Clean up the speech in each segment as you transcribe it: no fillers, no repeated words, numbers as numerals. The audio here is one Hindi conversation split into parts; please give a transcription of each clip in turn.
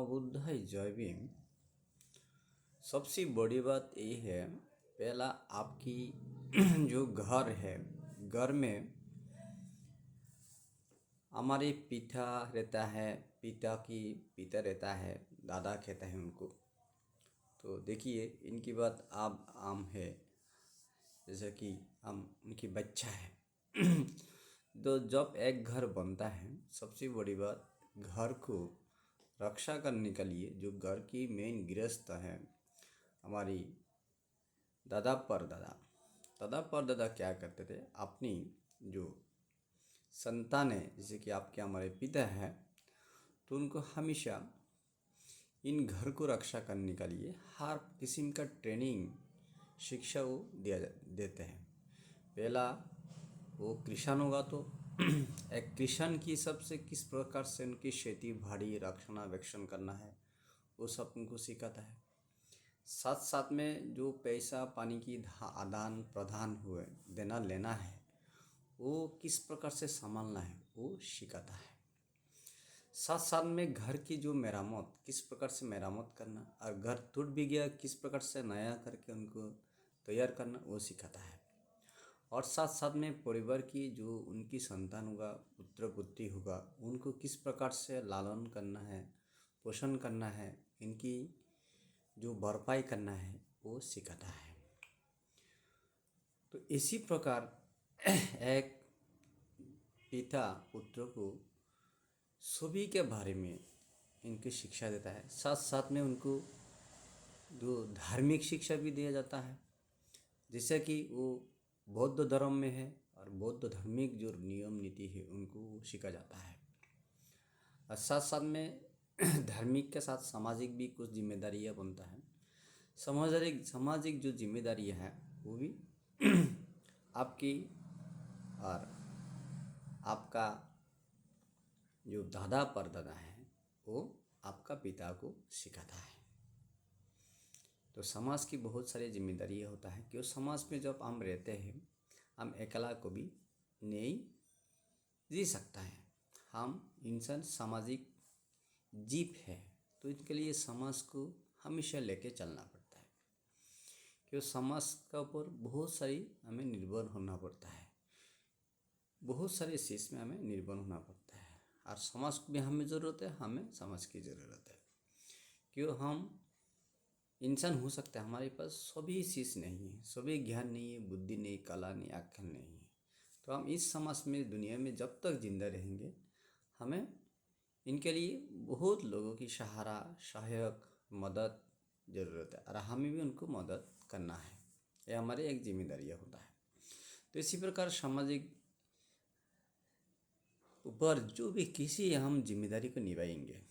नवोदय जय भीम। सबसे बड़ी बात ये है, पहला आपकी जो घर है, घर में हमारे पिता रहता है, पिता की पिता रहता है, दादा कहता है उनको। तो देखिए इनकी बात आप आम है, जैसे कि हम उनकी बच्चा है। तो जब एक घर बनता है, सबसे बड़ी बात घर को रक्षा करने के लिए जो घर की मेन गृहस्थ है, हमारी दादा परदादा क्या करते थे, अपनी जो संतान है, जैसे कि आपके हमारे पिता हैं, तो उनको हमेशा इन घर को रक्षा करने के लिए हर किस्म का ट्रेनिंग शिक्षा वो देते हैं। पहला वो किसान होगा तो एक किसान की सबसे किस प्रकार से उनकी खेती बाड़ी रक्षणावेक्षण करना है, वो सब उनको सिखाता है। साथ साथ में जो पैसा पानी की आदान प्रदान हुए देना लेना है, वो किस प्रकार से संभालना है वो सिखाता है। साथ साथ में घर की जो मरम्मत किस प्रकार से मरम्मत करना, और घर टूट भी गया किस प्रकार से नया करके उनको तैयार करना वो सिखाता है। और साथ साथ में परिवार की जो उनकी संतान होगा, पुत्र पुत्री होगा, उनको किस प्रकार से लालन करना है, पोषण करना है, इनकी जो भरपाई करना है वो सिखाता है। तो इसी प्रकार एक पिता पुत्र को सभी के बारे में इनकी शिक्षा देता है। साथ साथ में उनको जो धार्मिक शिक्षा भी दिया जाता है, जैसे कि वो बौद्ध धर्म में है और बौद्ध धार्मिक जो नियम नीति है उनको सिखा जाता है। और साथ साथ में धार्मिक के साथ सामाजिक भी कुछ जिम्मेदारियाँ बनता है। सामाजिक जो जिम्मेदारियाँ हैं वो भी आपकी और आपका जो दादा परदादा है वो आपका पिता को सिखाता है। तो समाज की बहुत सारी जिम्मेदारियाँ होता है कि समाज में जब हम रहते हैं, हम अकेला को भी नहीं जी सकता है। हम इंसान सामाजिक जीव है, तो इसके लिए समाज को हमेशा लेके चलना पड़ता है, क्योंकि समाज का ऊपर बहुत सारी हमें निर्भर होना पड़ता है, बहुत सारे चीज़ में हमें निर्भर होना पड़ता है। और समाज को भी हमें ज़रूरत है, हमें समाज की ज़रूरत है, क्यों हम इंसान हो सकता है, हमारे पास सभी चीज़ नहीं है, सभी ज्ञान नहीं है, बुद्धि नहीं, कला नहीं, अक्ल नहीं है। तो हम इस समाज में दुनिया में जब तक जिंदा रहेंगे, हमें इनके लिए बहुत लोगों की सहारा सहायक मदद ज़रूरत है, और हमें भी उनको मदद करना है। ये हमारी एक जिम्मेदारी होता है। तो इसी प्रकार सामाजिक ऊपर जो भी किसी हम जिम्मेदारी को निभाएंगे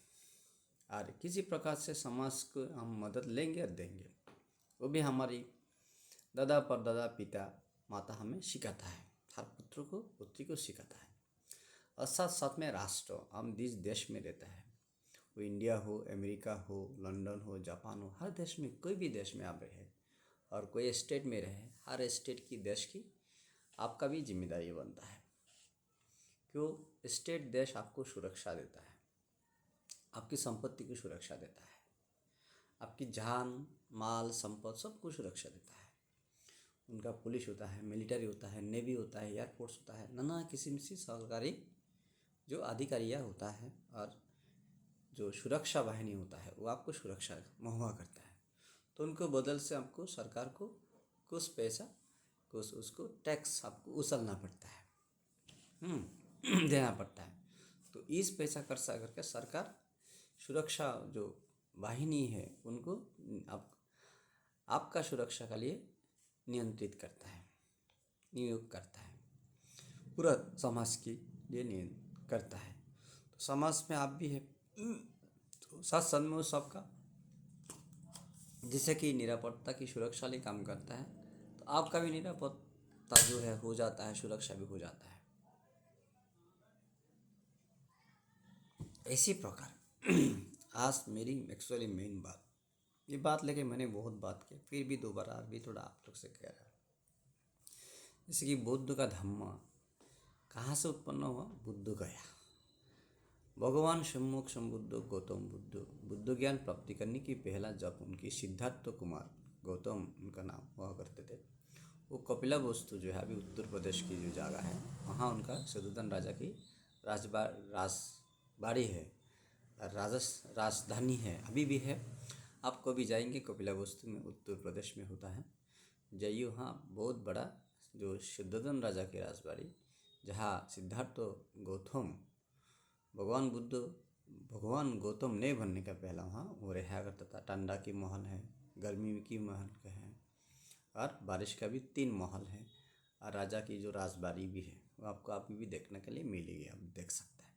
और किसी प्रकार से समाज को हम मदद लेंगे और देंगे, वो भी हमारी दादा परदादा पिता माता हमें सिखाता है, हर पुत्र को पुत्री को सिखाता है। और साथ साथ में राष्ट्र, हम जिस देश में रहता है, वो इंडिया हो, अमेरिका हो, लंदन हो, जापान हो, हर देश में कोई भी देश में आप रहे और कोई स्टेट में रहे, हर स्टेट की देश की आपका भी जिम्मेदारी बनता है। क्यों स्टेट देश आपको सुरक्षा देता है, आपकी संपत्ति की सुरक्षा देता है, आपकी जान माल संपत्ति सबको सुरक्षा देता है। उनका पुलिस होता है, मिलिट्री होता है, नेवी होता है, एयरफोर्स होता है, नाना किस्म से सरकारी जो अधिकारियाँ होता है और जो सुरक्षा वाहिनी होता है, वो आपको सुरक्षा मुहैया करता है। तो उनको बदल से आपको सरकार को कुछ पैसा कुछ उसको टैक्स आपको उछलना पड़ता है, देना पड़ता है। तो इस पैसा खर्चा करके सरकार सुरक्षा जो वाहिनी है उनको आपका सुरक्षा के लिए नियंत्रित करता है, नियोग करता है, पूरा समाज के लिए नियंत्रित करता है। तो समाज में आप भी है, तो साथ साथ में उस सबका जैसे कि निरापत्ता की सुरक्षा लिए काम करता है, तो आपका भी निरापत्ता जो है हो जाता है, सुरक्षा भी हो जाता है। इसी प्रकार आज मेरी एक्चुअली मेन बात, ये बात लेके मैंने बहुत बात की, फिर भी दोबारा भी थोड़ा आप लोग से कह रहा है। जैसे कि बुद्ध का धम्म कहाँ से उत्पन्न हुआ, बुद्ध गया, भगवान सम्मुख संबुद्ध गौतम बुद्ध बुद्ध ज्ञान प्राप्ति करने की पहला जब उनकी सिद्धार्थ कुमार गौतम उनका नाम हुआ करते थे। वो कपिला वस्तु जो है अभी उत्तर प्रदेश की जो जगह है वहाँ उनका शत्रुघ्न राजा की राजबाड़ी है, राजधानी है, अभी भी है। आप कभी जाएंगे कपिला वस्तु में, उत्तर प्रदेश में होता है, जाइए वहाँ। बहुत बड़ा जो शत्रुघ्न राजा की राजबाड़ी, जहाँ सिद्धार्थ गौतम भगवान गौतम ने बनने का पहला वहाँ वो रहा करता था। ठंडा की महल है, गर्मी की महल का है और बारिश का भी 3 महल है, और राजा की जो राजबाड़ी भी है वो आपको अभी भी देखने के लिए मिलेगी, आप देख सकते हैं।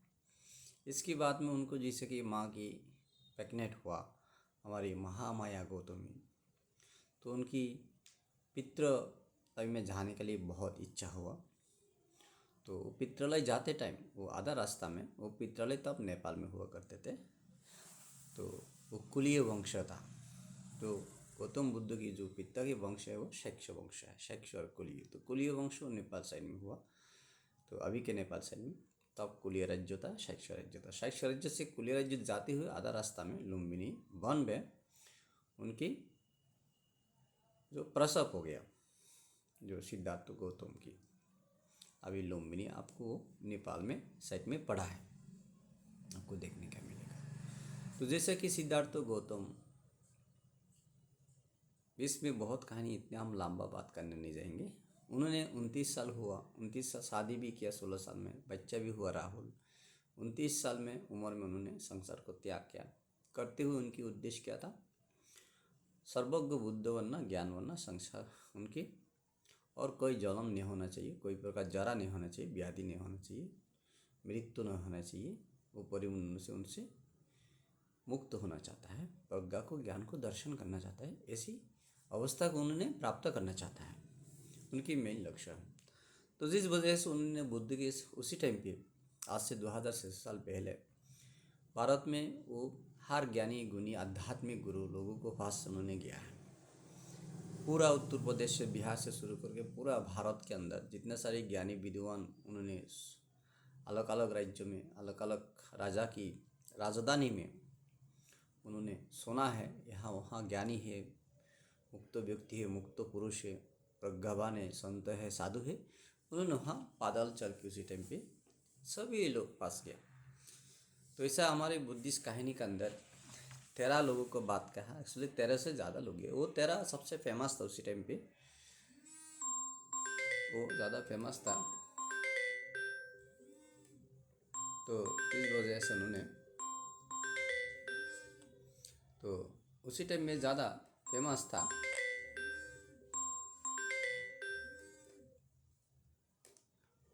इसके बाद में उनको जैसे कि माँ की प्रेग्नेंट हुआ हमारी महामाया गौतमी, तो उनकी पितृ में जाने के लिए बहुत इच्छा हुआ। तो पितृलय जाते टाइम वो आधा रास्ता में, वो पितृलय तब नेपाल में हुआ करते थे, तो वो कुलीय वंश था। तो गौतम बुद्ध की जो पिता के वंश है वो शैक्ष वंश है, शैक्ष और कुलीय। तो कुलीय वंश वो नेपाल साइड में हुआ, तो अभी के नेपाल साइड में। तब कुलीय राज्य था, शैक्ष राज्य था। शैक्ष राज्य से कुलीय राज्य जाते हुए आधा रास्ता में लुम्बिनी वन में उनकी जो प्रसव हो गया, जो सिद्धार्थ गौतम की। अभी लुम्बिनी आपको नेपाल में साइड में पड़ा है, आपको देखने का मिलेगा। तो जैसे कि सिद्धार्थ गौतम, इसमें बहुत कहानी, इतने हम लंबा बात करने नहीं जाएंगे। उन्होंने 29 साल हुआ, 29 साल शादी भी किया, 16 साल में बच्चा भी हुआ राहुल। 29 साल में उम्र में उन्होंने संसार को त्याग किया। करते हुए उनकी उद्देश्य क्या था? सर्वज्ञ बुद्ध बनना, ज्ञान बनना, संसार उनकी, और कोई जन्म नहीं होना चाहिए, कोई प्रकार जरा नहीं होना चाहिए, व्याधि नहीं होना चाहिए, मृत्यु नहीं होना चाहिए। वो परिमंडल से उनसे मुक्त होना चाहता है, प्रज्ञा को, ज्ञान को दर्शन करना चाहता है, ऐसी अवस्था को उन्होंने प्राप्त करना चाहता है, उनकी मेन लक्ष्य है। तो जिस वजह से उन्होंने बुद्ध के उसी टाइम पे, आज से 2600 साल पहले, भारत में वो हर ज्ञानी गुणी आध्यात्मिक गुरु लोगों को पास उन्होंने गया है। पूरा उत्तर प्रदेश से, बिहार से शुरू करके पूरा भारत के अंदर जितने सारे ज्ञानी विद्वान उन्होंने अलग अलग राज्यों में, अलग अलग राजा की राजधानी में उन्होंने सुना है, यहाँ वहाँ ज्ञानी है, मुक्त व्यक्ति है, मुक्त पुरुष है, प्रज्ञावान है, संत है, साधु है। उन्होंने वहाँ पैदल चल के उसी टाइम पे सभी लोग पास गया। तो ऐसा हमारे बुद्धिस्ट कहानी के अंदर 13 लोगों को बात कहा, एक्चुअली 13 से ज़्यादा लोग हैं। वो 13 सबसे फेमस था उसी टाइम पे, वो ज़्यादा फेमस था। तो इस वजह से उन्होंने, तो उसी टाइम में ज़्यादा फेमस था।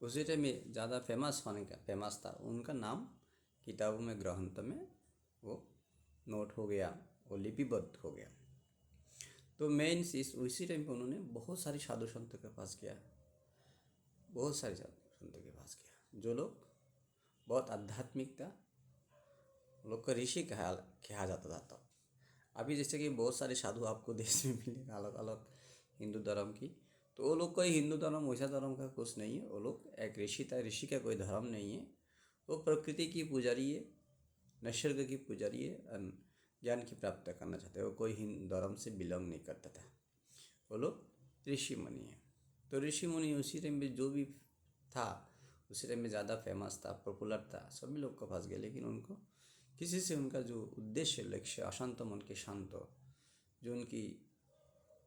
उसी टाइम में ज़्यादा फेमस होने का फेमस था, उनका नाम किताबों में, ग्रंथ में वो नोट हो गया, वो लिपिबद्ध हो गया। तो मेन इस उसी टाइम पे उन्होंने बहुत सारे साधु संतों के पास गया, बहुत सारे साधु संतों के पास गया, जो लोग बहुत आध्यात्मिक था, लोग को ऋषि कहा जाता था तब। अभी जैसे कि बहुत सारे साधु आपको देश में मिलेगा अलग अलग हिंदू धर्म की, तो वो लोग कोई हिंदू धर्म वैसा धर्म का कुछ नहीं है। वो लोग एक ऋषि था, ऋषि का कोई धर्म नहीं है, वो प्रकृति की पुजारी है, निसर्ग की पुजारी है, ज्ञान की प्राप्त करना चाहते हैं। वो कोई हिंदू धर्म से बिलोंग नहीं करता था, वो लोग ऋषि मुनि है। तो ऋषि मुनि उसी टाइम में जो भी था, उसी टाइम में ज़्यादा फेमस था, पॉपुलर था, सभी लोग को फंस गया। लेकिन उनको किसी से उनका जो उद्देश्य, लक्ष्य, अशांत मन के शांत, जो उनकी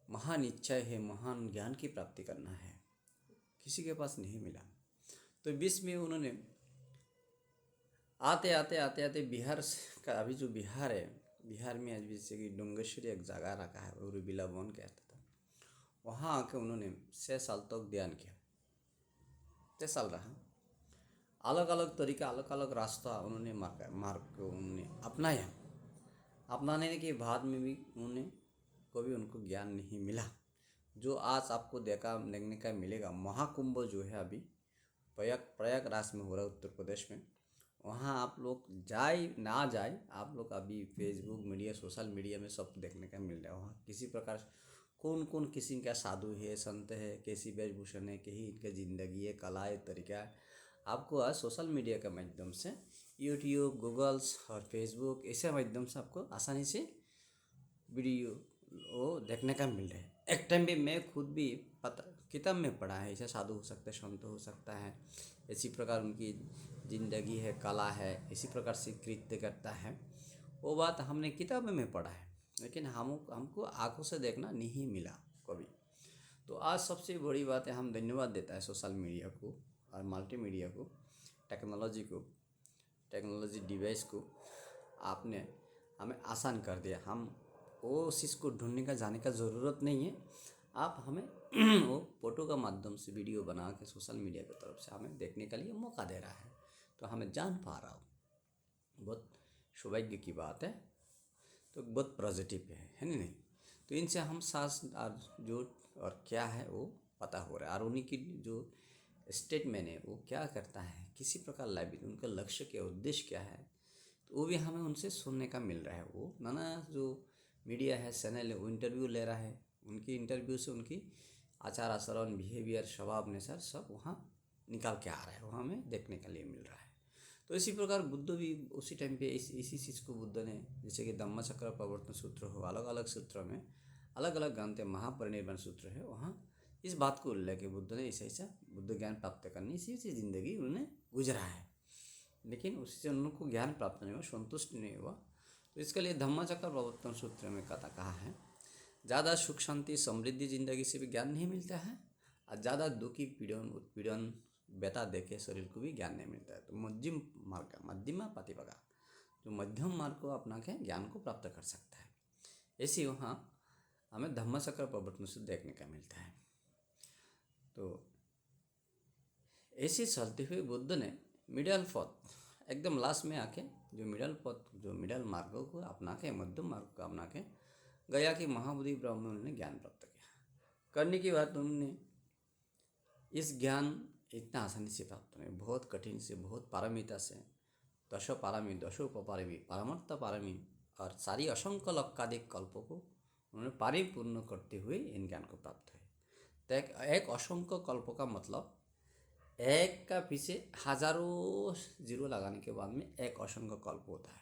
महान इच्छा है, महान ज्ञान की प्राप्ति करना है, किसी के पास नहीं मिला। तो बीच में उन्होंने आते आते आते आते बिहार का, अभी जो बिहार है, बिहार में आज जैसे कि डुंगेश्वरी एक जगह रखा है, और बिला वन कहता था, वहाँ आके उन्होंने 6 साल तक ध्यान किया। 6 साल रहा, अलग अलग तरीका, अलग अलग रास्ता उन्होंने मार्ग को उन्होंने अपनाया। अपनाने के बाद में भी उन्होंने कभी उनको ज्ञान नहीं मिला। जो आज आपको देखने का मिलेगा, महाकुंभ जो है अभी प्रयागराज में हो रहा है उत्तर प्रदेश में, वहाँ आप लोग जाए ना जाए, आप लोग अभी फेसबुक मीडिया, सोशल मीडिया में सब देखने का मिल रहा है। वहाँ किसी प्रकार कौन कौन किसी का साधु है, संत है, कैसी वेशभूषण है, कहीं इनका जिंदगी है, कला है, तरीका है, आपको आज सोशल मीडिया के माध्यम से यूट्यूब, गूगल्स और फेसबुक ऐसे माध्यम से आपको आसानी से वीडियो वो देखने का मिल रहा है। एक टाइम भी मैं खुद भी पता किताब में पढ़ा है, ऐसे साधु हो सकते हैं, संत हो सकता है, इसी प्रकार उनकी ज़िंदगी है, कला है, इसी प्रकार से कृत्य करता है, वो बात हमने किताब में पढ़ा है, लेकिन हमको आंखों से देखना नहीं मिला कभी। तो आज सबसे बड़ी बात है, हम धन्यवाद देता है सोशल मीडिया को और मल्टीमीडिया को, टेक्नोलॉजी डिवाइस को। आपने हमें आसान कर दिया, हम वो चीज़ को ढूंढने का जाने का ज़रूरत नहीं है। आप हमें वो फ़ोटो का माध्यम से वीडियो बना के सोशल मीडिया की तरफ से हमें देखने के लिए मौका दे रहा है, तो हमें जान पा रहा हूँ, बहुत सौभाग्य की बात है। तो बहुत पॉजिटिव है नहीं? तो इनसे हम सांस और जो और क्या है वो पता हो रहा है, और उन्हीं की जो स्टेटमेंट है वो क्या करता है, किसी प्रकार लाइव उनका लक्ष्य क्या, उद्देश्य क्या है, तो वो भी हमें उनसे सुनने का मिल रहा है। वो नाना जो मीडिया है, चैनल है, वो इंटरव्यू ले रहा है, उनकी इंटरव्यू से उनकी आचार आचरण, बिहेवियर, स्वभाव, नेचर सब वहाँ निकाल के आ रहा है, वो हमें देखने के लिए मिल रहा है। तो इसी प्रकार बुद्ध भी उसी टाइम पे इसी चीज़ को बुद्ध ने, जैसे कि धम्मचक्र प्रवर्तन सूत्र हो, अलग अलग सूत्र में अलग अलग ग्रंथ, महापरिनिर्वाण सूत्र है, वहाँ इस बात को उल्लेख है बुद्ध ने ऐसा बुद्ध ज्ञान प्राप्त करनी, इसी से ज़िंदगी उन्होंने गुजरा है, लेकिन उससे उनको ज्ञान प्राप्त नहीं हुआ, संतुष्ट नहीं हुआ। तो इसके लिए धम्मचक्र प्रवर्तन सूत्र में कहा है, ज़्यादा सुख शांति समृद्धि जिंदगी से भी ज्ञान नहीं मिलता है, और ज़्यादा दुखी पीड़न उत्पीड़न व्यथा देखे शरीर को भी ज्ञान नहीं मिलता है। तो मध्यम मार्ग, मध्यमा प्रतिपगा, जो मध्यम मार्ग को अपना के ज्ञान को प्राप्त कर सकता है, ऐसी वहाँ हमें धम्मचक्र प्रवर्तन से देखने का मिलता है। तो ऐसे चलते हुए बुद्ध ने मिडल पथ एकदम लास्ट में आके जो मिडल पथ, जो मिडल मार्गों को अपना के, मध्यम मार्ग को अपना के गया कि महाबोधि ब्रह्म में उन्होंने ज्ञान प्राप्त किया। करने की बात उन्होंने इस ज्ञान इतना आसानी से प्राप्त नहीं, बहुत कठिन से, बहुत पारमिता से, दशो पारमी, दशोपपारमी, पारमर्थ पारमी और सारी असंख्य लक्षाधिक कल्पों को उन्होंने परिपूर्ण करते हुए इन ज्ञान को प्राप्त हुए। तो एक असंख्य कल्पों का मतलब एक का पीछे हजारों जीरो लगाने के बाद में एक असंख्य कल्प होता है।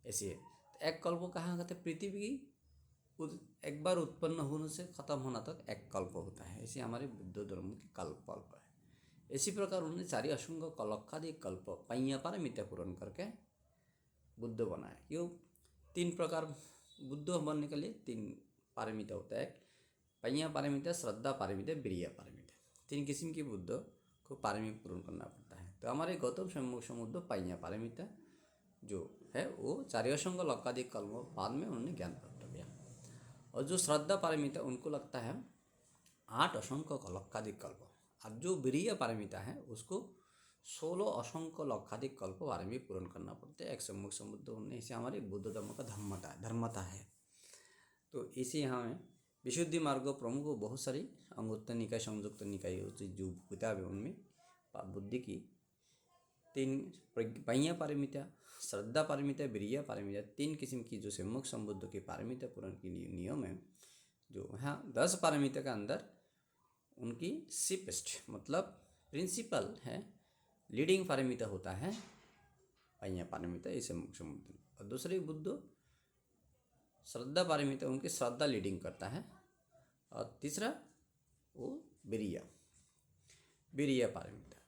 ऐसे एक कल्प कहाँ कहते, पृथ्वी की एक बार उत्पन्न होने से खत्म होना तक एक कल्प होता है। ऐसे हमारे बुद्ध धर्म की कल्प है। इसी प्रकार उन्होंने चारि असंख्य लक्षाधिक कल्प पैया पारमिता पूर्ण करके बुद्ध बनाए। क्यों? 3 प्रकार बुद्ध बनने के लिए 3 पारमिता होता है। एक पैया पारमिता, श्रद्धा पारमिता, वीर्य पारमिता, 3 किस्म की बुद्ध को पारमी पूर्ण करना पड़ता है। तो हमारे गौतम समुद्र पैया पारमिता जो है वो चारि असंख्य लक्षाधिक कल्प बाद में उन्होंने ज्ञान प्राप्त किया। और जो श्रद्धा पारमिता उनको लगता है 8 असंख्य लक्षाधिक कल्प, और जो वीर्य पारमिता है उसको 16 असंख्य लक्षाधिक कल्प पारमी पूर्ण करना पड़ता है। एक सम्मुख समुद्र उन्हें, इसे हमारे बुद्ध धर्म का धर्मता है। तो इसी यहाँ में विशुद्धि मार्ग प्रमुख बहुत सारी अंगुत्तर निकाय, संयुक्त निकाय जो किताब है उनमें बुद्धि की 3 पैया पारमिता, श्रद्धा पारमिता, वीर्य पारमिता, 3 किस्म की जो सम्मुख संबुद्ध की पारमिता पूर्ण की नियम है। जो यहाँ 10 पारमिता के अंदर उनकी सिपेस्ट मतलब प्रिंसिपल है, लीडिंग पारमिता होता है पैया पारमिता, इसे समुद्र। और दूसरे बुद्ध श्रद्धा पारमिता, उनकी श्रद्धा लीडिंग करता है। और तीसरा वो वीर्य पारमिता।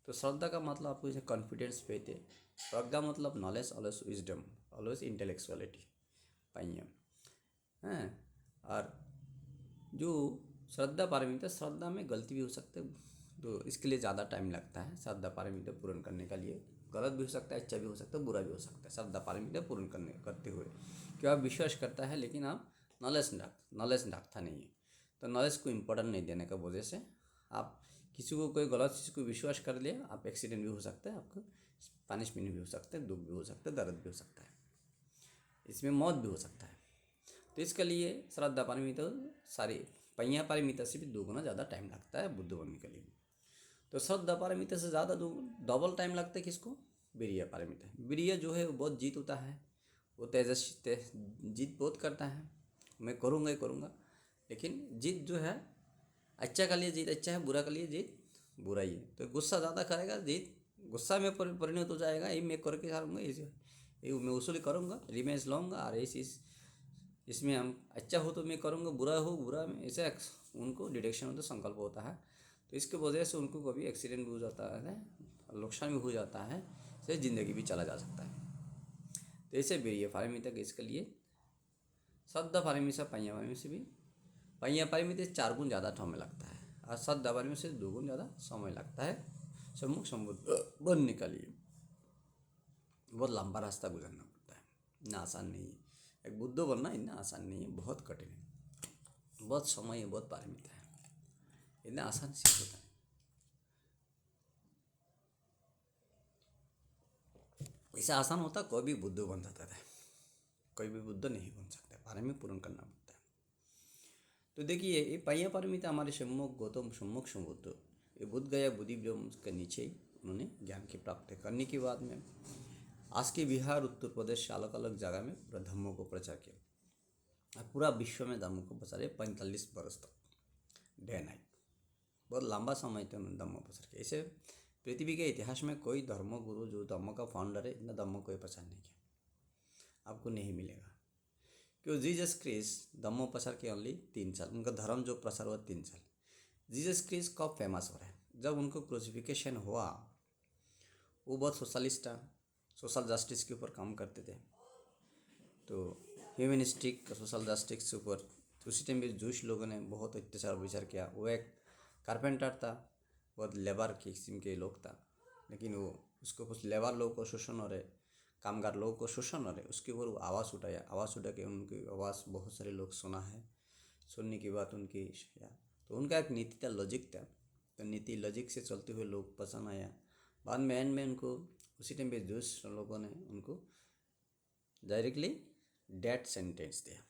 तो श्रद्धा का मतलब आपको जैसे कॉन्फिडेंस, फेथ है। प्रज्ञा मतलब knowledge, always wisdom, always intellectuality पैया है। और जो श्रद्धा पारमिता, श्रद्धा में गलती भी हो सकती है, तो इसके लिए ज़्यादा टाइम लगता है श्रद्धा पारमिता पूर्ण करने के लिए। गलत भी हो सकता है, अच्छा भी हो सकता है, बुरा भी हो सकता है श्रद्धा पारमिता पूर्ण करते हुए। क्यों? आप विश्वास करता है लेकिन आप नॉलेज रखता नहीं है, तो नॉलेज को इम्पोर्टेंट नहीं देने का वजह से आप किसी को कोई गलत चीज़ को विश्वास कर लिया, आप एक्सीडेंट भी हो सकता है, आपको पनिशमेंट भी हो सकता है, दुख भी हो सकता है, दर्द भी हो सकता है, इसमें मौत भी हो सकता है। तो इसके लिए श्रद्धा पारमिता सारी पैया पारमिता से भी 2 गुना ज़्यादा टाइम लगता है बुद्ध बनने के लिए। तो श्रद्धा पारमिता से ज़्यादा डबल टाइम लगता है किसको? वीर्य पारमिता। वीर्य जो है वो बहुत जीत होता है, वो जीत बहुत करता है, मैं करूँगा ही करूँगा। लेकिन जीत जो है अच्छा के लिए जीत अच्छा है, बुरा के लिए जीत बुराई है। तो गुस्सा ज़्यादा करेगा, जीत गुस्सा में परिणत हो जाएगा, ये मैं करके हारूंगा, ये मैं वसूली करूँगा, रिवेंज लूँगा, और इसमें हम अच्छा हो तो मैं करूँगा, बुरा हो बुरा में, ऐसे उनको डिटेक्शन होता संकल्प होता है। तो इसके वजह से उनको कभी एक्सीडेंट भी हो जाता है, नुकसान भी हो जाता है, से ज़िंदगी भी चला जा सकता है। तो ऐसे बेरिए पारमिता के इसके लिए सद्दा पारमिता पहिया पारमी से भी पहिया पारमिता 4 गुण ज़्यादा समय लगता है, और सद्दा पारमी से 2 गुण ज़्यादा समय लगता है सम्मुख संबुद्ध बनने के लिए। बहुत लंबा रास्ता गुजरना पड़ता है, इतना आसान नहीं है। एक बुद्ध बनना इतना आसान नहीं है, बहुत कठिन है, बहुत समय है, बहुत पारमिता है, इतना आसान से होता है। ऐसा आसान होता कोई भी बुद्ध बन जाता था, कोई भी बुद्ध नहीं बन सकता, पारमी पूर्ण करना पड़ता है। तो देखिए ये पहिया पारमिता हमारे सम्मुख गौतम सम्मुख संबुद्ध, ये बुद्ध गया बुद्धि ब्रह्म के नीचे ही उन्होंने ज्ञान की प्राप्ति करने के बाद में आज के बिहार उत्तर प्रदेश अलग अलग जगह में पूरा धम्मों को प्रचार किया, और पूरा विश्व में धम्मों को प्रचार 45 वर्ष तक डे नाइट, बहुत लंबा समय तक उन्होंने धम्मों प्रचार किया। ऐसे पृथ्वी के इतिहास में कोई धर्म गुरु जो धम्म का फाउंडर है इतना धम्म कोई प्रचार नहीं किया, आपको नहीं मिलेगा। क्यों? जीसस क्रिस्ट धम्मो प्रचार के ओनली 3 साल, उनका धर्म जो प्रचार हुआ 3 साल। जीसस क्रिस्ट कब फेमस हो रहा है? जब उनको क्रूसिफिकेशन हुआ, वो बहुत सोशलिस्ट था, सोशल जस्टिस के ऊपर काम करते थे, तो ह्यूमनिस्टिक सोशल जस्टिस के ऊपर। तो उसी टाइम भी जूश लोगों ने बहुत अत्याचार विचार किया। वो एक कारपेंटर था, बहुत लेबर की किस्म के लोग था, लेकिन वो उसको कुछ लेबर लोगों को शोषण हो रहे, कामगार लोगों को शोषण हो रहे, उसके ऊपर वो आवाज़ उठाया। आवाज़ उठा के उनकी आवाज़ बहुत सारे लोग सुना है, सुनने की बात उनकी, तो उनका एक नीति था, लॉजिक था, तो नीति लॉजिक से चलते हुए लोग पसंद आया। बाद में एंड में उनको उसी टाइम पे जूस लोगों ने उनको डायरेक्टली डेथ सेंटेंस दिया।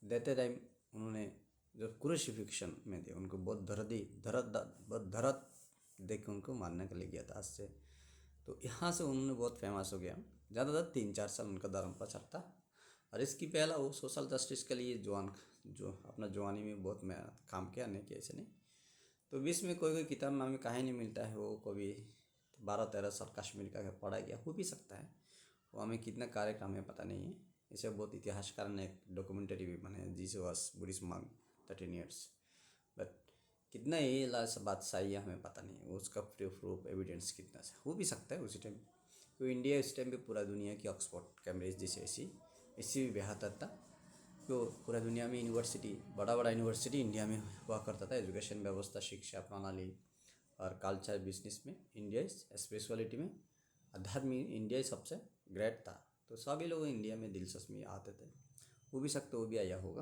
देते टाइम उन्होंने जब क्रूसिफिक्शन में दिया, उनको बहुत बहुत देख के उनको मारने के लिए गया था आज से। तो यहाँ से उन्होंने बहुत फेमस हो गया, ज़्यादातर 3-4 साल उनका धर्म प्रचार था। और इसकी पहला वो सोशल जस्टिस के लिए जो अपना जवानी में बहुत मेहनत काम किया, नहीं कि ऐसे नहीं। तो बीच में कोई किताब में हमें कहीं नहीं मिलता है, वो कभी 12-13 साल कश्मीर का पढ़ा गया हो भी सकता है, वो हमें कितना कार्य का हमें पता नहीं है। इसे बहुत इतिहासकार ने एक डॉक्यूमेंट्री भी बनाया, Jesus was Buddhist monk 13 years, but कितना ये लास्ट बात सही है हमें पता नहीं है, उसका प्रूफ एविडेंस कितना से हो भी सकता है उसी टाइम। तो इंडिया इस टाइम पे पूरा दुनिया की ऑक्सफोर्ड कैम्ब्रिज जैसे इसी भी बेहतर था। तो पूरा दुनिया में यूनिवर्सिटी, बड़ा बड़ा यूनिवर्सिटी इंडिया में हुआ करता था। एजुकेशन व्यवस्था, शिक्षा प्रणाली और कल्चर, बिजनेस में इंडिया स्पेशलिटी में अध्यात्म में इंडिया ही सबसे ग्रेट था। तो सभी लोग इंडिया में दिलचस्पी आते थे, हो भी सकते वो भी आया होगा।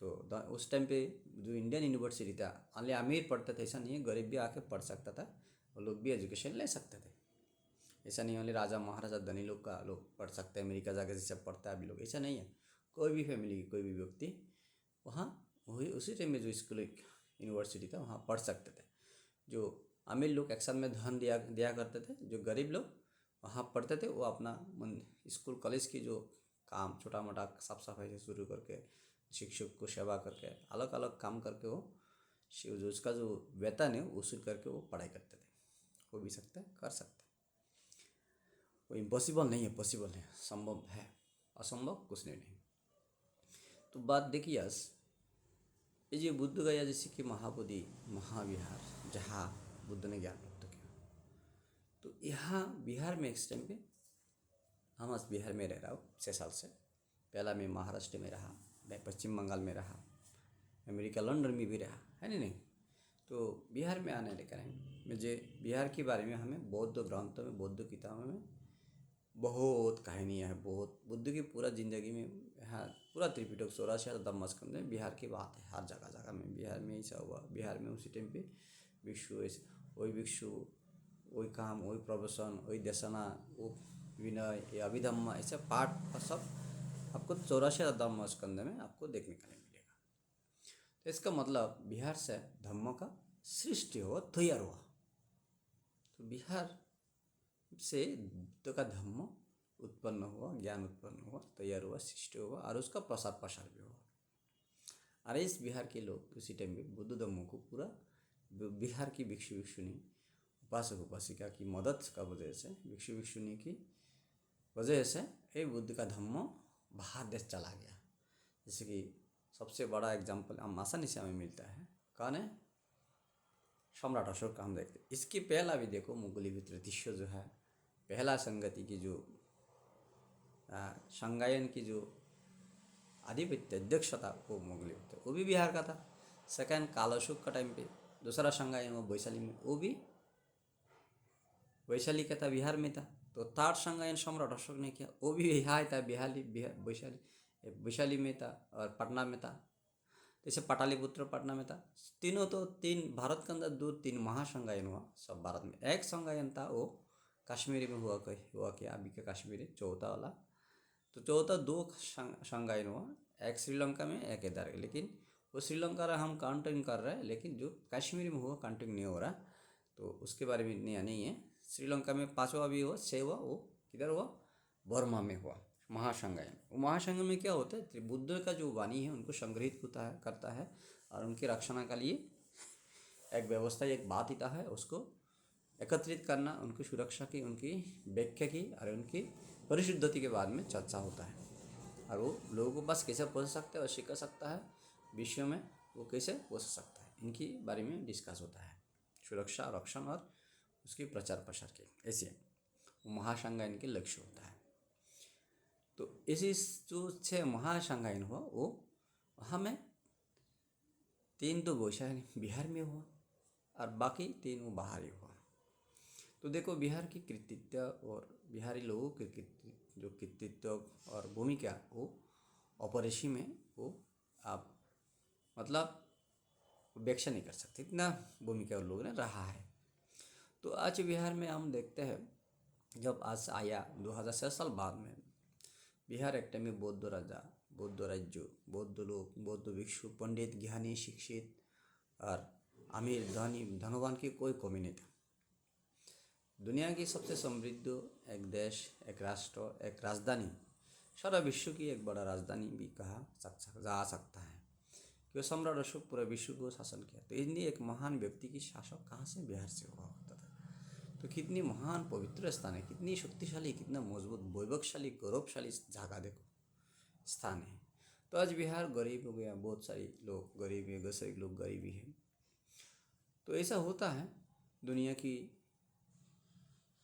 तो उस टाइम पे जो इंडियन यूनिवर्सिटी था, ओनली अमीर पढ़ते थे ऐसा नहीं है, गरीब भी आके पढ़ सकता था, वो लोग भी एजुकेशन ले सकते थे। ऐसा नहीं ओनली राजा महाराजा धनी लोग का लोग पढ़ सकते हैं, अमेरिका जाके जैसे पढ़ता है अभी लोग, ऐसा नहीं है। कोई भी फैमिली की कोई भी व्यक्ति वहाँ वही उसी टाइम में जो स्कूल यूनिवर्सिटी था वहाँ पढ़ सकते थे। जो अमीर लोग एक्शन में धन दिया दिया करते थे, जो गरीब लोग वहाँ पढ़ते थे वो अपना स्कूल कॉलेज की जो काम छोटा मोटा साफ सफाई से शुरू करके शिक्षक को सेवा करके अलग अलग काम करके वो जो उसका जो वेतन है वसूल करके वो पढ़ाई करते थे। हो भी सकता है, कर सकते हैं, वो इम्पॉसिबल नहीं है, पॉसिबल है, संभव है, असंभव कुछ नहीं। तो बात देखिए ये जो बुद्ध गया जैसे कि महाबोधि महाविहार, जहाँ बुद्ध ने ज्ञान प्राप्त किया, तो यहाँ बिहार में इस टाइम पे हम आज बिहार में रह रहा हूँ 6 साल से। पहला मैं महाराष्ट्र में रहा, मैं पश्चिम बंगाल में रहा, अमेरिका लंदन में भी रहा है नहीं। तो बिहार में आने लेकर मुझे बिहार के बारे में हमें बौद्ध ग्रंथों में, बौद्ध किताबों में बहुत कहानियाँ हैं, बहुत बुद्ध की पूरा ज़िंदगी में। यहाँ पूरा त्रिपिटक 84 धम्मस्कंद में बिहार की बात है, हर जगह जगह में बिहार में ऐसा हुआ। बिहार में उसी टाइम पे भिक्षु वही काम, वही प्रोफेशन, वही दर्शना, वो विनय, ये अभिधम्म, ऐसे पाठ और सब आपको 84 धम्मस्कंद में आपको देखने को नहीं मिलेगा। तो इसका मतलब बिहार से धम्म का सृष्टि हुआ, तैयार हुआ। तो बिहार से बुद्ध का धम्म उत्पन्न हुआ, ज्ञान उत्पन्न हुआ, तैयार हुआ, सृष्टि हुआ, और उसका प्रसार भी हुआ। और इस बिहार के लोग उसी टाइम में बुद्ध धम्म को पूरा बिहार की भिक्षु भिक्षुनी उपासक उपासिका की मदद का वजह से, भिक्षु भिक्षुनी की वजह से ये बुद्ध का धम्म बाहर देश चला गया। जैसे कि सबसे बड़ा एग्जाम्पल हम आसानी से हमें मिलता है, कौन है? सम्राट अशोक का हम देखते हैं। इसकी पहला भी देखो मुगली वित्रतिष्य जो है, पहला संगति की जो संगायन की जो आधिपत्य अध्यक्षता वो मुगली वित्र, वो भी बिहार का था। सेकंड काल अशोक का टाइम पे दूसरा संगायन वो वैशाली में, वो भी वैशाली का था, बिहार में था। तो थर्ड संगायन सम्राट अशोक ने किया, वो भी यहाँ था, वैशाली में था और पटना में था। जैसे पाटलिपुत्र पटना में था। तीनों तो तीन भारत के अंदर दो तीन महासंगायन हुआ सब भारत में। एक संगायन था वो कश्मीरी में हुआ क्या अभी का कश्मीरी चौथा वाला। तो चौथा दो संगायन हुआ, एक श्रीलंका में एक इधर। लेकिन वो श्रीलंका रहा हम काउंटिंग कर रहे हैं, लेकिन जो कश्मीरी में हुआ काउंटिंग नहीं हो रहा, तो उसके बारे में नहीं है। श्रीलंका में पाँचवा भी हुआ, छः हुआ, वो किधर हुआ? बर्मा में हुआ महासंगायन। वो महासंघ में क्या होता है? बुद्ध का जो वाणी है उनको संग्रहित करता है और उनकी रक्षणा के लिए एक व्यवस्था, एक बात होता है, उसको एकत्रित करना, उनकी सुरक्षा की, उनकी व्याख्या की और उनकी परिशुद्धति के बाद में चर्चा होता है। और वो लोगों को बस कैसे पहुँच सकता है और सीख सकता है, विश्व में वो कैसे पहुँच सकता है, इनकी बारे में डिस्कस होता है। सुरक्षा, रक्षण और उसकी प्रचार प्रसार के, ऐसे महासंगायन के लक्ष्य होता है। तो इसी जो 6 महासंगायन हुआ वो हमें 3 तो वैशाली बिहार में हुआ और बाकी 3 वो बाहर ही हुआ। तो देखो बिहार की कृतित्व और बिहारी लोगों के जो कृतित्व और भूमिका वो अपरिसी में वो आप मतलब व्याख्या नहीं कर सकते, इतना भूमिका उन लोगों ने रहा है। तो आज बिहार में हम देखते हैं, जब आज आया 2006 साल बाद में बिहार एक टाइम में बौद्ध राजा, बौद्ध राज्य, बौद्ध लोग, बौद्ध भिक्षु, पंडित, ज्ञानी, शिक्षित और अमीर, धनी, धनवान की कोई कमी नहीं था। दुनिया की सबसे समृद्ध एक देश, एक राष्ट्र, एक राजधानी, सारा विश्व की एक बड़ा राजधानी भी कहा जा सकता है, क्यों? सम्राट अशोक पूरा विश्व को शासन किया। तो इतनी एक महान व्यक्ति की शासक कहाँ से? बिहार से हुआ होता था। तो कितनी महान पवित्र स्थान है, कितनी शक्तिशाली, कितना मजबूत, वैभवशाली, गौरवशाली जगह देखो, स्थान है। तो आज बिहार गरीब हो गया, बहुत सारे लोग गरीब है, गरीब लोग गरीबी है। तो ऐसा होता है दुनिया की,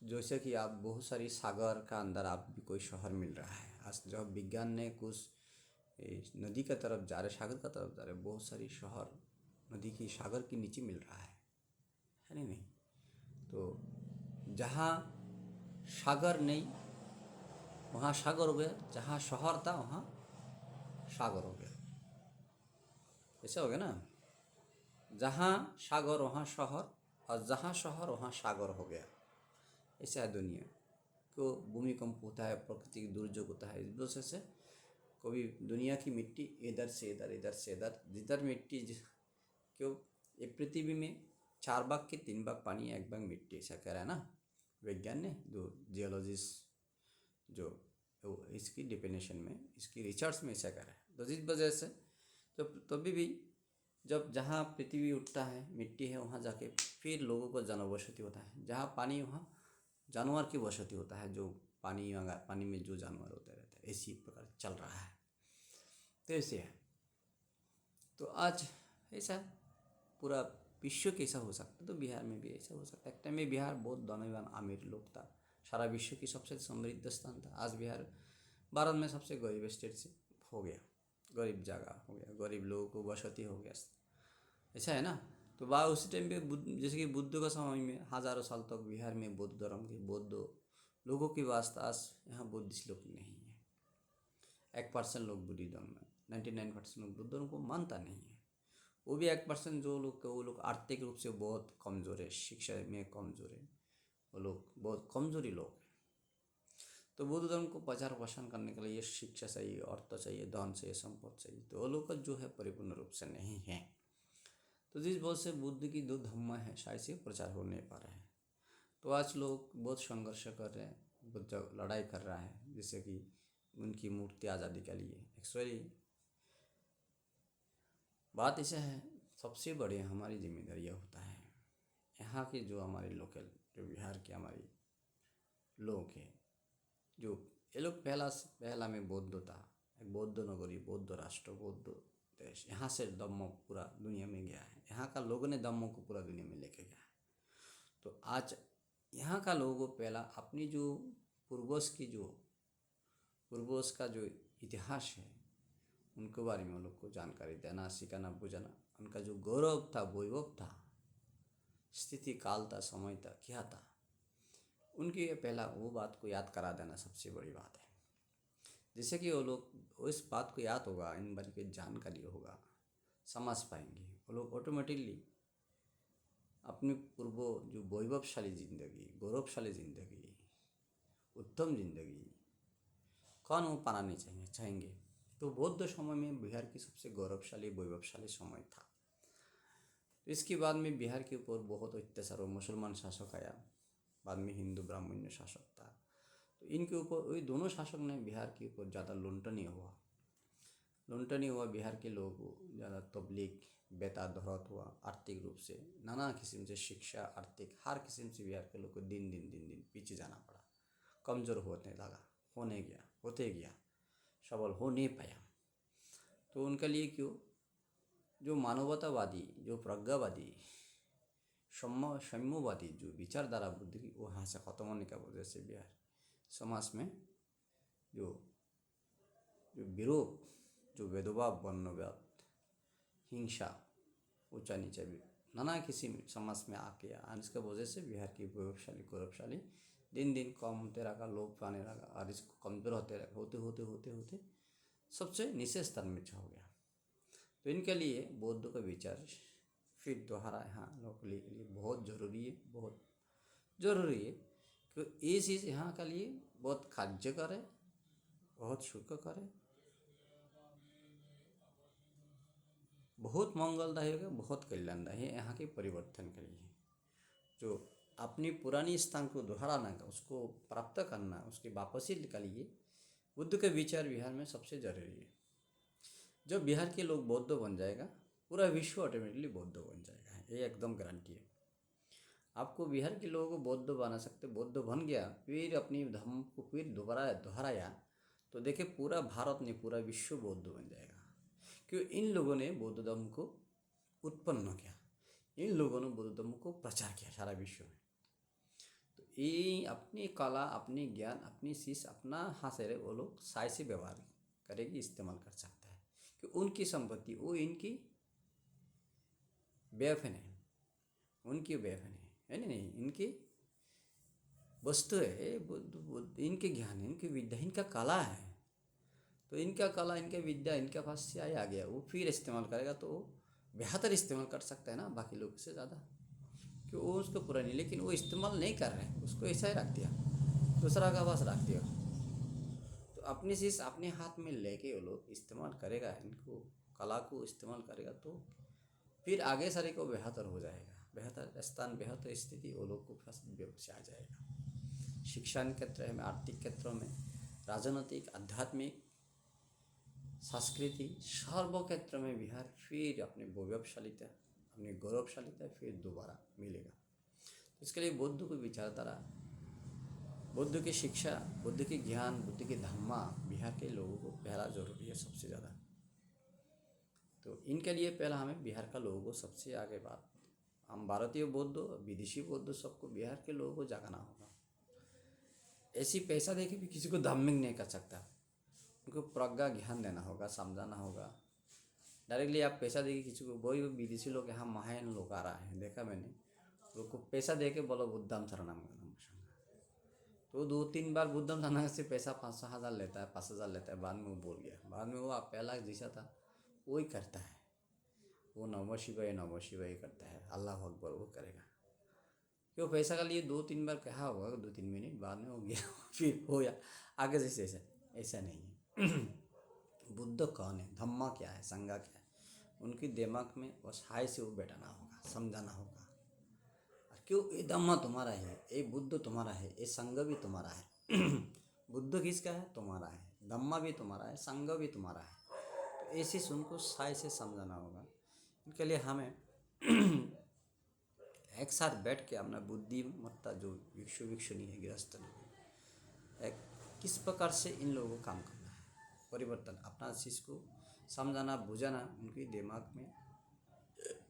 जैसे कि आप बहुत सारी सागर का अंदर आप भी कोई शहर मिल रहा है। आज जब विज्ञान ने कुछ नदी का तरफ जा रहे, सागर का तरफ जा रहे, बहुत सारी शहर नदी की, सागर के नीचे मिल रहा है नहीं? तो जहाँ सागर नहीं वहाँ सागर हो गया, जहाँ शहर था वहाँ सागर हो गया, ऐसा हो गया ना? जहाँ सागर वहाँ शहर और जहाँ शहर वहाँ सागर हो गया। ऐसा है दुनिया को, भूमिकंप होता है, प्राकृतिक दुर्योग होता है, इस वजह से कभी दुनिया की मिट्टी इधर से इधर, इधर से इधर, जिधर मिट्टी क्यों ये पृथ्वी में 4 भाग के 3 भाग पानी, 1 भाग मिट्टी, ऐसा कह रहा है ना विज्ञान ने, जो जियोलॉजिस्ट जो इसकी डिफिनेशन में, इसकी रिसर्च में ऐसा कह रहा है। तो इस वजह से जब तभी भी जब जहाँ पृथ्वी उठता है, मिट्टी है, वहाँ जाके फिर लोगों को जनबसती होता है। जहाँ पानी वहाँ जानवर की बसती होता है, जो पानी में जो जानवर होते रहते हैं, इसी प्रकार चल रहा है। तो ऐसे है। तो आज ऐसा पूरा विश्व कैसा हो सकता है, तो बिहार में भी ऐसा हो सकता है। एक टाइम में बिहार बहुत धनवान अमीर लोग था, सारा विश्व की सबसे समृद्ध स्थान था। आज बिहार भारत में सबसे गरीब स्टेट से हो गया, गरीब जगह हो गया, गरीब लोगों को बसती हो गया, ऐसा है ना? तो उसी टाइम पे जैसे कि बुद्ध का समय में हज़ारों साल तक बिहार में बौद्ध धर्म के बौद्ध लोगों की वास्ता, यहाँ बुद्धिस्ट लोग नहीं है। 1% लोग बुद्ध धर्म में, 99% लोग बुद्ध धर्म को मानता नहीं है। वो भी 1% जो लोग, वो लोग आर्थिक रूप से बहुत कमज़ोर है, शिक्षा में कमज़ोर है, वो लोग बहुत कमज़ोरी लोग हैं। तो बुद्ध धर्म को प्रचार प्रसार करने के लिए शिक्षा चाहिए, अर्थ चाहिए, धन चाहिए, संपत्ति चाहिए, तो वो लोग का जो है परिपूर्ण रूप से नहीं है। तो जिस बहुत से बुद्ध की 2 धम्म है, शायद से प्रचार हो नहीं पा रहे हैं। तो आज लोग बहुत संघर्ष कर रहे हैं, बहुत लड़ाई कर रहा है, जैसे कि उनकी मूर्ति आज़ादी के लिए। एक्चुअली बात ऐसा है, सबसे बड़ी हमारी जिम्मेदारी यह होता है, यहाँ के जो हमारे लोकल, जो बिहार के हमारे लोग हैं, जो ये लोग पहला में बौद्ध था, एक बौद्ध नगरी, बौद्ध राष्ट्र, बौद्ध देश, यहाँ से धम्म पूरा दुनिया में गया है। यहाँ का लोगों ने धम्मों को पूरा दुनिया में लेके गया है। तो आज यहाँ का लोगों को पहला अपनी जो पूर्वज का जो इतिहास है उनके बारे में उन लोग को जानकारी देना, सिखाना, बुझाना, उनका जो गौरव था, वैभव था, स्थिति काल था, समय था, क्या था, उनकी पहला वो बात को याद करा देना सबसे बड़ी बात है। जैसे कि वो लोग इस बात को याद होगा, इन बारे की जानकारी होगा, समझ पाएंगे, वो लोग ऑटोमेटिकली अपनी जो वैभवशाली जिंदगी, गौरवशाली जिंदगी, उत्तम जिंदगी कौन वो पाना नहीं चाहेंगे। तो बौद्ध समय में बिहार की सबसे गौरवशाली, वैभवशाली समय था। तो इसके बाद में बिहार के ऊपर बहुत अत्याचार और मुसलमान शासक आया, बाद में हिंदू ब्राह्मण्य शासक था। तो इनके ऊपर वही दोनों शासक ने बिहार के ऊपर ज़्यादा लुंठनी हुआ, बिहार के लोगों को ज़्यादा तबलीग बेता दोहरात हुआ, आर्थिक रूप से नाना किस्म से शिक्षा, आर्थिक हर किस्म से बिहार के लोग को दिन दिन पीछे जाना पड़ा, कमज़ोर होते गया, सबल हो नहीं पाया। तो उनके लिए क्यों, जो मानवतावादी, जो प्रज्ञावादी, साम्यवादी जो विचारधारा बुद्धि की, वो यहाँ से ख़त्म होने का वजह से बिहार समाज में जो विरोध, जो भेदभाव, वर्णवाद, हिंसा, ऊंचा नीचा भी नाना किसी समाज में आके इसके वजह से बिहार की गौरवशाली दिन कम होते रहा, लोग पाने लगा, और इसको कमजोर होते सबसे नीचे स्तर में हो गया। तो इनके लिए बौद्ध का विचार फिर दोहरा यहाँ लोगों के लिए बहुत ज़रूरी है कि ये चीज़ यहाँ के लिए बहुत कार्यकर है, बहुत सुखकर है, बहुत मंगलदायक है, बहुत कल्याणदायी है यहाँ के परिवर्तन के लिए। जो अपनी पुरानी स्थान को दोहराना का, उसको प्राप्त करना, उसकी वापसी के लिए बुद्ध के विचार बिहार में सबसे जरूरी है। जब बिहार के लोग बौद्ध बन जाएगा, पूरा विश्व ऑटोमेटिकली बौद्ध बन जाएगा, ये एकदम गारंटी है। आपको बिहार के लोगों को बौद्ध बना सकते, बौद्ध बन गया, फिर अपनी धर्म को फिर दोबारा दोहराया, तो देखिए पूरा भारत नहीं, पूरा विश्व बौद्ध बन जाएगा। क्यों, इन लोगों ने बौद्ध धर्म को उत्पन्न किया, इन लोगों ने बौद्ध धर्म को प्रचार किया सारा विश्व में। तो ये अपनी कला, अपनी ज्ञान, अपनी चीज़, अपना हाथ से वो लोग साय से व्यवहार करेगी, इस्तेमाल कर सकता है। कि उनकी संपत्ति वो इनकी बेफन है, उनकी बेफन है नहीं, इनकी वस्तु है, इनके ज्ञान है, इनकी विद्या, इनका कला है। तो इनका कला, इनका विद्या, इनके पास से आ गया, वो फिर इस्तेमाल करेगा तो बेहतर इस्तेमाल कर सकता है ना बाकी लोग से ज़्यादा। कि वो उसको पूरा नहीं, लेकिन वो इस्तेमाल नहीं कर रहे हैं, उसको ऐसा ही रख दिया, दूसरा का पास रख दिया। तो अपनी चीज़ अपने हाथ में लेके वो लोग इस्तेमाल करेगा, इनको कला को इस्तेमाल करेगा, तो फिर आगे सारे को बेहतर हो जाएगा, बेहतर स्थान, बेहतर स्थिति वो लोग को से आ जाएगा। शिक्षा क्षेत्र में, आर्थिक क्षेत्रों में, राजनीतिक, आध्यात्मिक, संस्कृति, सर्व क्षेत्र में बिहार फिर अपनी वैभवशालीता, अपनी गौरवशालीता फिर दोबारा मिलेगा। तो इसके लिए बुद्ध की विचारधारा, बुद्ध की शिक्षा, बुद्ध की ज्ञान, बुद्ध की धम्मा बिहार के लोगों को पहला जरूरी है सबसे ज़्यादा। तो इनके लिए पहला हमें बिहार का लोगों को सबसे आगे बात, हम भारतीय बौद्ध, विदेशी बौद्ध, सबको बिहार के लोगों को जागना होगा। ऐसी पैसा दे के भी किसी को धार्मिक नहीं कर सकता, उनको प्रज्ञा ज्ञान देना होगा, समझाना होगा। डायरेक्टली आप पैसा देके किसी को, वही विदेशी लोग यहाँ महायान लोग आ रहा है, देखा मैंने, लोग को पैसा दे के बोलो बुद्धम शरणम, तो 2-3 बार बुद्धम शरणम से पैसा 5,000 लेता है, 5,000 लेता है, बाद में वो बोल गया, बाद में वो आप पहला जैसा था वही करता है, वो नमः शिवाय करता है, अल्लाह अकबर वो करेगा। क्यों, पैसा का लिए 2-3 बार कहा होगा, 2-3 मिनट, बाद में हो गया फिर हो या आगे जैसे ऐसा नहीं है। बुद्ध कौन है, धम्मा क्या है, संगा क्या है, उनके दिमाग में बस हाय से वो बैठाना होगा, समझाना होगा। क्यों, ये धम्मा तुम्हारा है, ये बुद्ध तुम्हारा है, ये संग भी तुम्हारा है। बुद्ध किसका है, तुम्हारा है, धम्मा भी तुम्हारा है, संग भी तुम्हारा है। तो ऐसे उनको साय से समझाना होगा इनके लिए हमें एक साथ बैठ के अपना बुद्धिमत्ता जो भिक्षु नहीं है, गृहस्थ नहीं, एक किस प्रकार से इन लोगों को काम करना है, परिवर्तन अपना चीज़ को समझाना बुझाना, उनके दिमाग में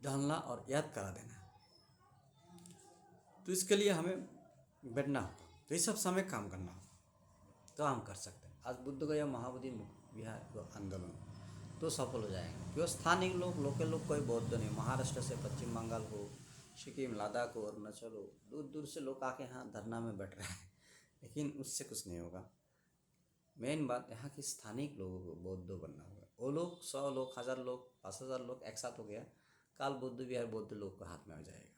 डालना और याद करा देना। तो इसके लिए हमें बैठना होगा, तो इस सब समय काम करना होगा, तो हम कर सकते हैं। आज बुद्ध गया महाबोधि विहार आंदोलन तो सफल हो जाएंगे, क्यों स्थानिक लोग, लोकल लोग, कोई बौद्ध नहीं, महाराष्ट्र से पश्चिम बंगाल हो, सिक्किम, लद्दाख हो, अरुणाचल हो, दूर दूर से लोग आके यहाँ धरना में बैठ रहे हैं, लेकिन उससे कुछ नहीं होगा। मेन बात यहाँ के स्थानिक लोगों को बौद्ध बनना होगा। वो लोग 100 लोग, 1000 लोग, 5000 लोग एक साथ हो गया, काल बुद्ध विहार बौद्ध लोग के हाथ में हो जाएगा।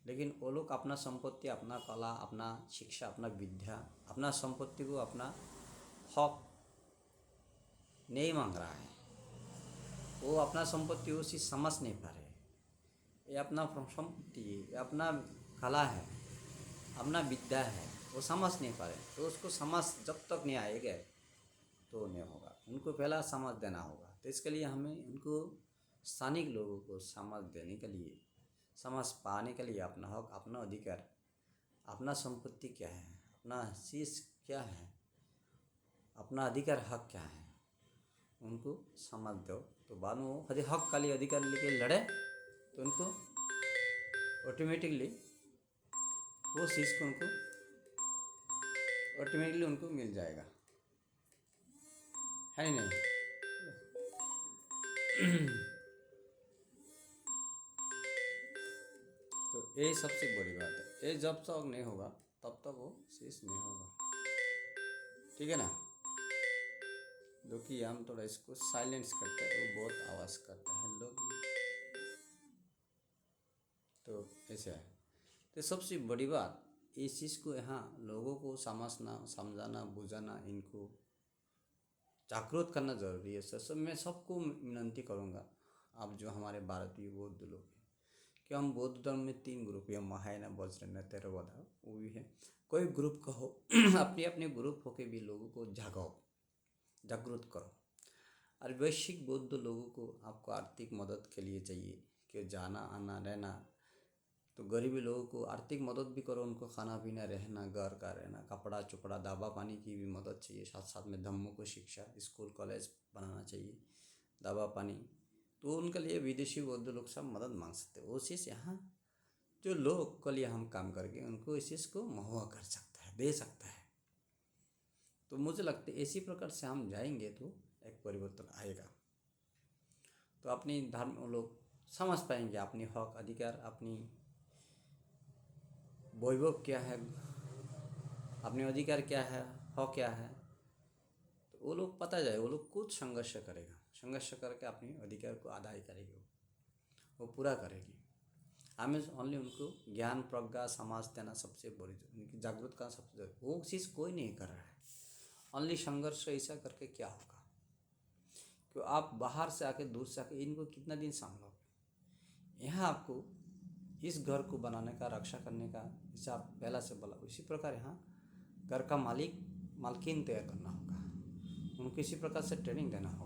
लेकिन वो लोग अपना संपत्ति, अपना कला, अपना शिक्षा, अपना विद्या, अपना संपत्ति को, अपना हक नहीं मांग रहा है। वो अपना संपत्ति उसी समझ नहीं पा रहे, ये अपना संपत्ति, ये अपना कला है, अपना विद्या है, वो समझ नहीं पा रहे। तो उसको समझ जब तक नहीं आएगा तो नहीं होगा, उनको पहला समझ देना होगा। तो इसके लिए हमें उनको स्थानिक लोगों को समझ देने के लिए, समझ पाने के लिए, अपना हक, अपना अधिकार, अपना संपत्ति क्या है, अपना चीज़ क्या है, अपना अधिकार हक क्या है, उनको समझ दो। तो बाद में वो हक के लिए, अधिकार लेके लड़े तो उनको ऑटोमेटिकली वो चीज़ को उनको ऑटोमेटिकली उनको मिल जाएगा, है नहीं? तो ये सबसे बड़ी बात है। ये जब तक नहीं होगा तब तक वो चीज़ नहीं होगा, ठीक है ना? क्योंकि हम थोड़ा इसको साइलेंस करते हैं, वो बहुत आवाज़ करता है लोग, तो ऐसे है। तो सबसे बड़ी बात इस चीज़ को यहाँ लोगों को समझना, समझाना, बुझाना, इनको जागरूक करना ज़रूरी है। सब मैं सबको विनती करूँगा, आप जो हमारे भारतीय बौद्ध लोग हैं, कि हम बौद्ध धर्म में 3 ग्रुप है, महायान, वज्रयान, थेरवादा, वो भी है। कोई ग्रुप का हो, अपने अपने ग्रुप होके भी लोगों को जागाओ, जागरूक करो। और वैश्विक बौद्ध लोगों को आपको आर्थिक मदद के लिए चाहिए कि जाना आना रहना, तो गरीबी लोगों को आर्थिक मदद भी करो, उनको खाना पीना, रहना, घर का रहना, कपड़ा चुपड़ा, दवा पानी की भी मदद चाहिए। साथ साथ में धम्मों को शिक्षा, स्कूल कॉलेज बनाना चाहिए, दवा पानी, तो उनके लिए विदेशी बौद्ध लोग सब मदद मांग सकते हैं। वो चीज़ यहाँ जो लोग के लिए हम काम करके उनको इस चीज़ को महुआ कर सकता है, दे सकता है। तो मुझे लगता है इसी प्रकार से हम जाएंगे तो एक परिवर्तन आएगा। तो अपनी धर्म लोग समझ पाएंगे, अपनी हक, अधिकार, अपनी वैभव क्या है, अपने अधिकार क्या है, हक क्या है, तो वो लोग पता जाए, वो लोग खुद संघर्ष करेगा, संघर्ष करके अपने अधिकार को अदाय करेगी, वो पूरा करेगी। हमें ओनली उनको ज्ञान, प्रज्ञा, समाज देना सबसे बड़ी, उनकी जागरूक करना सबसे जरूरी। वो चीज़ कोई नहीं कर रहा है, ओनली संघर्ष ऐसा करके क्या होगा? क्यों आप बाहर से आके, दूर से आके इनको कितना दिन संभालोगे? यहाँ आपको इस घर को बनाने का, रक्षा करने का हिसाब पहला से बोला, इसी प्रकार यहाँ घर का मालिक, मालकिन तैयार करना होगा, उनको इसी प्रकार से ट्रेनिंग देना होगा।